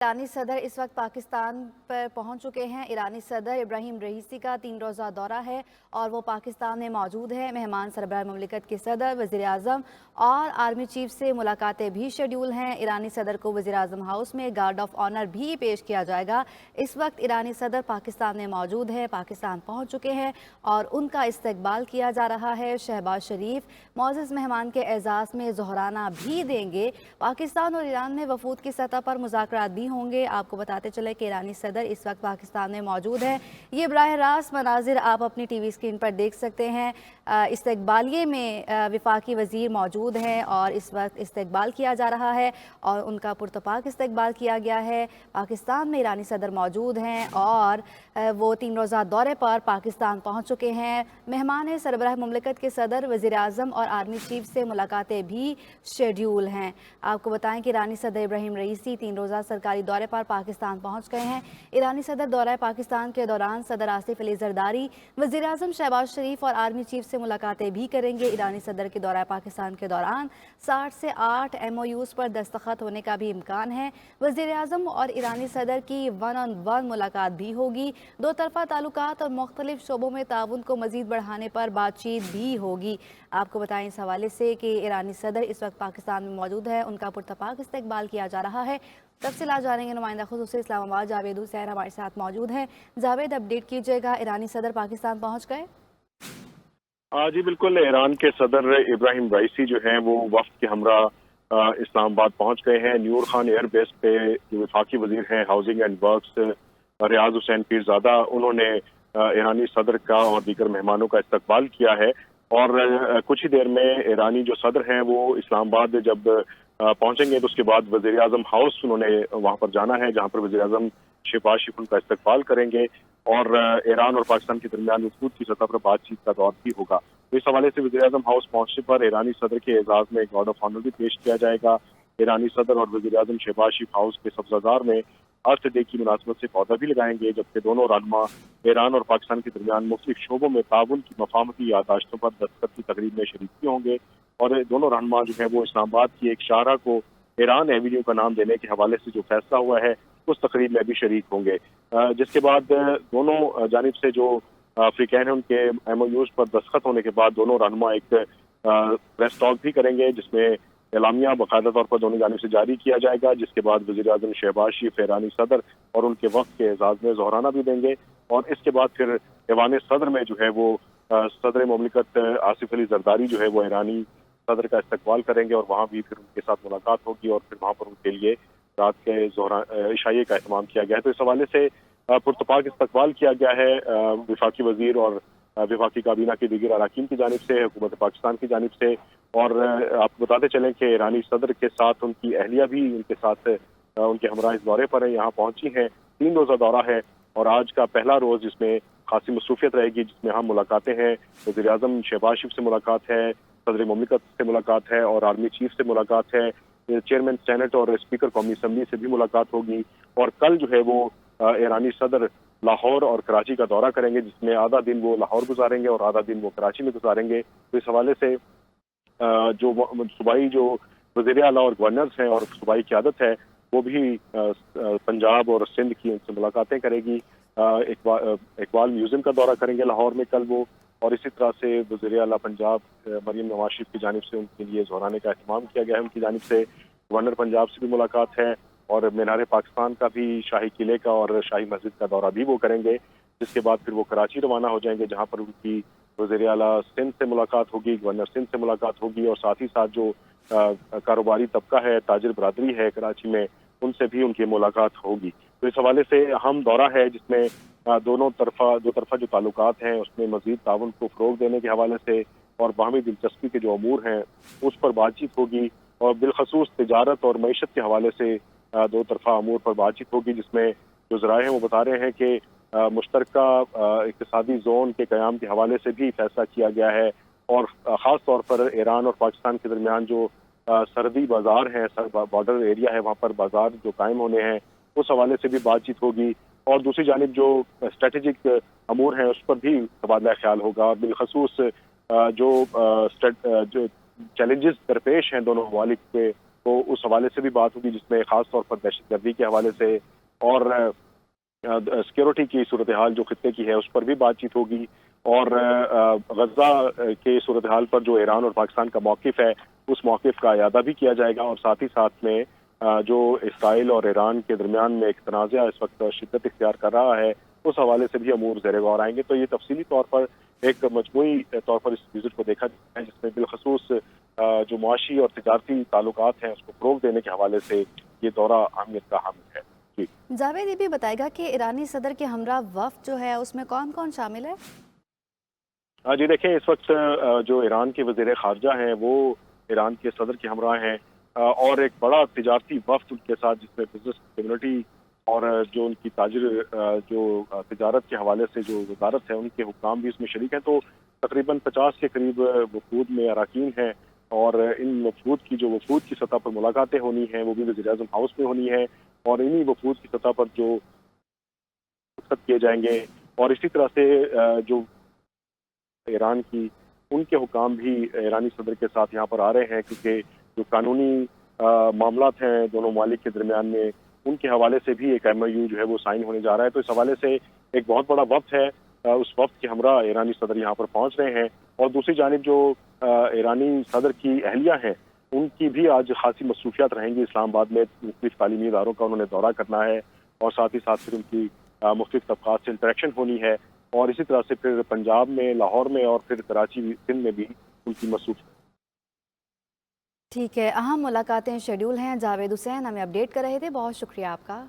ईरानी सदर इस वक्त पाकिस्तान पर पहुंच चुके हैं। ईरानी सदर इब्राहिम रईसी का 3 रोज़ा दौरा है और वो पाकिस्तान में मौजूद है। मेहमान सरबराह मुमलिकत के सदर, वज़ीर आज़म और आर्मी चीफ से मुलाकातें भी शेड्यूल हैं। ईरानी सदर को वज़ीर आज़म हाउस में गार्ड ऑफ ऑनर भी पेश किया जाएगा। इस वक्त ईरानी सदर पाकिस्तान में मौजूद है, पाकिस्तान पहुँच चुके हैं और उनका इस्तकबाल किया जा रहा है। शहबाज शरीफ मोअज़्ज़ज़ मेहमान के एजाज़ में ज़ोहराना भी देंगे। पाकिस्तान और ईरान में वफूद की सतह पर मुज़ाकरात भी होंगे। आपको बताते चले कि ईरानी सदर इस वक्त पाकिस्तान में मौजूद है। ये बराह रास्त मनाजिर आप अपनी टीवी स्क्रीन पर देख सकते हैं। इस्तकबालिये में वफाकी वज़ीर मौजूद हैं और इस वक्त इस्तकबाल किया जा रहा है और उनका पुरतपाक इस्तकबाल किया गया है। पाकिस्तान में ईरानी सदर मौजूद हैं और वो 3 रोज़ा दौरे पर पाकिस्तान पहुँच चुके हैं। मेहमान सरबराह मुमलिकत के सदर, वज़ीर आज़म और आर्मी चीफ से मुलाकातें भी शेड्यूल हैं। आपको बताएं कि ईरानी सदर इब्राहिम रईसी 3 रोज़ा सरकारी दौरे पर पाकिस्तान पहुंच गए हैं। ईरानी सदर दौरा पाकिस्तान के दौरान सदर आसिफ अली जरदारी, वज़ीर आज़म शहबाज शरीफ और आर्मी चीफ से मुलाकातें भी करेंगे। ईरानी सदर के दौरा पाकिस्तान के दौरान 60 से 8 MOUs पर दस्तखत होने का भी इम्कान है। वज़ीर आज़म और ईरानी सदर की 1-on-1 मुलाकात भी होगी। दो तरफ़ा ताल्लुकात और मुख्तलिफ शोबों में ताउन को मज़ीद बढ़ाने पर बातचीत भी होगी। आपको बताएं इस हवाले से कि ईरानी सदर इस वक्त पाकिस्तान में मौजूद है, उनका पुरतपाक इस्तकबाल किया जा रहा है। तफसीलात जानेंगे नुमाइंदा खुसूसी इस्लामाबाद जावेद हुसैन हमारे साथ मौजूद हैं। जावेद, अपडेट कीजिएगा, ईरानी सदर पाकिस्तान पहुंच गए? जी बिल्कुल, ईरान के सदर इब्राहिम रईसी जो हैं वो वफ्द के हमरा इस्लामाबाद पहुंच गए हैं। न्यूर खान एयर बेस पे जो वफाकी वजीर हैं हाउसिंग एंड वर्क्स रियाज हुसैन पीरजादा, उन्होंने ईरानी सदर का और दीगर मेहमानों का इस्तकबाल किया है। और कुछ ही देर में ईरानी जो सदर हैं वो इस्लामाबाद जब पहुंचेंगे तो उसके बाद वज़ीर आज़म हाउस उन्होंने वहां पर जाना है, जहां पर वज़ीर आज़म शहबाज शरीफ उनका इस्तकबाल करेंगे और ईरान और पाकिस्तान के दरमियान वफूद की सतह पर बातचीत का दौर भी होगा। तो इस हवाले से वज़ीर आज़म हाउस पहुंचने पर ईरानी सदर के एजाज में गार्ड ऑफ ऑनर भी पेश किया जाएगा। ईरानी सदर और वज़ीर आज़म शहबाज शरीफ हाउस के सब्ज़ादार में अर्थ डे की मुनासबत से पौधा भी लगाएंगे, जबकि दोनों रहनुमा ईरान और पाकिस्तान के दरमियान मुख्तलिफ शोबों में ताउन की मफाहमती यादाश्तों पर दस्तखत की तकरीब में शरीक भी होंगे। और दोनों रहनुमा जो है वो इस्लामाबाद की एक शाहरा को ईरान एवेन्यू का नाम देने के हवाले से जो फैसला हुआ है उस तकरीब में भी शरीक होंगे। जिसके बाद दोनों जानिब से जो अफ्रीकैन है उनके MOUs पर दस्तखत होने के बाद दोनों रहनुमा एक प्रेस टॉक भी करेंगे, जिसमें एलामिया बाकायदा तौर पर दोनों जानिब से जारी किया जाएगा। जिसके बाद वज़ीर आज़म शहबाज शरीफ ईरानी सदर और उनके वक्त के एजाज में ज़ोहराना भी देंगे और इसके बाद फिर ऐवान सदर में जो है वो सदर मुमलिकत आसिफ अली जरदारी जो है वो ईरानी सदर का इस्तकबाल करेंगे और वहाँ भी फिर उनके साथ मुलाकात होगी और फिर वहाँ पर उनके लिए रात के इशाइये का एहतमाम किया गया है। तो इस हवाले से पुरतपाक इस्तकबाल किया गया है वफाकी वजीर और वफाकी काबीना के दीगर अराकीन की जानिब से, हुकूमत पाकिस्तान की जानिब से। और आपको बताते चलें कि ईरानी सदर के साथ उनकी अहलिया भी उनके साथ उनके हमरा इस दौरे पर है, यहाँ पहुंची हैं। 3 रोज़ा दौरा है और आज का पहला रोज़ जिसमें खासी मसरूफियत रहेगी, जिसमें हम मुलाकातें हैं। वज़ीर आज़म शहबाज शरीफ से मुलाकात है, सदर मुमलिकत से मुलाकात है और आर्मी चीफ से मुलाकात है। चेयरमैन सेनेट और स्पीकर कौमी असम्बली से भी मुलाकात होगी। और कल जो है वो ईरानी सदर लाहौर और कराची का दौरा करेंगे, जिसमें आधा दिन वो लाहौर गुजारेंगे और आधा दिन वो कराची में गुजारेंगे। तो इस हवाले से जो सूबाई जो वज़ीर आला और गवर्नर्स हैं और सूबाई क़यादत है वो भी पंजाब और सिंध की उनसे मुलाकातें करेगी। इकबाल म्यूजियम का दौरा करेंगे लाहौर में कल वो, और इसी तरह से वज़ीर आला पंजाब मरियम नवाज शरीफ की जानिब से उनके लिए ज़ोहराने का एहतमाम किया गया है। उनकी जानिब से गवर्नर पंजाब से भी मुलाकात है और मीनार पाकिस्तान का भी, शाही किले का और शाही मस्जिद का दौरा भी वो करेंगे। जिसके बाद फिर वो कराची रवाना हो जाएंगे, जहाँ पर उनकी वज़ीर आला सिंध से मुलाकात होगी, गवर्नर सिंध से मुलाकात होगी और साथ ही साथ जो कारोबारी तबका है, ताजिर बरादरी है कराची में, उनसे भी उनकी मुलाकात होगी। तो इस हवाले से अहम दौरा है जिसमें दो तरफा जो ताल्लुकात हैं उसमें मजीद ताउन को फ़रोग देने के हवाले से और बाहमी दिलचस्पी के जो अमूर हैं उस पर बातचीत होगी और बिलखसूस तिजारत और मईशत के हवाले से दो तरफा अमूर पर बातचीत होगी, जिसमें जो ज़राए हैं वो बता रहे हैं कि मुश्तरका इक़्तिसादी जोन के क़याम के हवाले से भी फैसला किया गया है और ख़ास तौर पर ईरान और पाकिस्तान के दरमियान जो सरहदी बाजार है, बॉर्डर एरिया है, वहाँ पर बाजार जो कायम होने हैं उस हवाले से भी बातचीत होगी। और दूसरी जानिब जो स्ट्रेटेजिक अमूर हैं उस पर भी तबादला ख्याल होगा और बिलखसूस जो चैलेंजेस दरपेश हैं दोनों ममालिक के تو اس حوالے سے بھی بات ہوگی، جس میں خاص طور پر دہشت گردی کے حوالے سے اور سیکورٹی کی صورتحال جو خطے کی ہے اس پر بھی بات چیت ہوگی، اور غزہ کے صورتحال پر جو ایران اور پاکستان کا موقف ہے اس موقف کا اعادہ بھی کیا جائے گا، اور ساتھ ہی ساتھ میں جو اسرائیل اور ایران کے درمیان میں ایک تنازع اس وقت شدت اختیار کر رہا ہے اس حوالے سے بھی امور زیر غور آئیں گے۔ تو یہ تفصیلی طور پر ایک مجموعی طور پر اس وزٹ کو دیکھا جائے جس میں بالخصوص جو معاشی اور تجارتی تعلقات ہیں اس کو فروغ دینے کے حوالے سے یہ دورہ اہمیت کا حامل ہے۔ جی جاوید یہ بھی بتائے گا کہ ایرانی صدر کے ہمراہ وفد جو ہے اس میں کون کون شامل ہے؟ جی دیکھیں، اس وقت جو ایران کے وزیر خارجہ ہیں وہ ایران کے صدر کے ہمراہ ہیں، اور ایک بڑا تجارتی وفد ان کے ساتھ جس میں بزنس کمیونٹی اور جو ان کی جو تجارت کے حوالے سے جو وزارت ہے ان کے حکام بھی اس میں شریک ہیں۔ تو تقریباً 50 کے قریب وفود میں اراکین ہیں، اور ان وفود کی سطح پر ملاقاتیں ہونی ہیں وہ بھی وزیر اعظم ہاؤس میں ہونی ہیں، اور انہی وفود کی سطح پر جو رخصت کیے جائیں گے، اور اسی طرح سے جو ایران کی ان کے حکام بھی ایرانی صدر کے ساتھ یہاں پر آ رہے ہیں، کیونکہ جو قانونی معاملات ہیں دونوں ممالک کے درمیان میں ان کے حوالے سے بھی ایک MOU جو ہے وہ سائن ہونے جا رہا ہے۔ تو اس حوالے سے ایک بہت بڑا وفد ہے، اس وفد کے ہمراہ ایرانی صدر یہاں پر پہنچ رہے ہیں، اور دوسری جانب جو ایرانی صدر کی اہلیہ ہیں ان کی بھی آج خاصی مصروفیات رہیں گی۔ اسلام آباد میں مختلف تعلیمی اداروں کا انہوں نے دورہ کرنا ہے، اور ساتھ ہی ساتھ پھر ان کی مختلف طبقات سے انٹریکشن ہونی ہے، اور اسی طرح سے پھر پنجاب میں، لاہور میں اور پھر کراچی سندھ میں بھی ان کی مصروف۔ ٹھیک ہے، اہم ملاقاتیں شیڈول ہیں۔ جاوید حسین ہمیں اپڈیٹ کر رہے تھے، بہت شکریہ آپ کا۔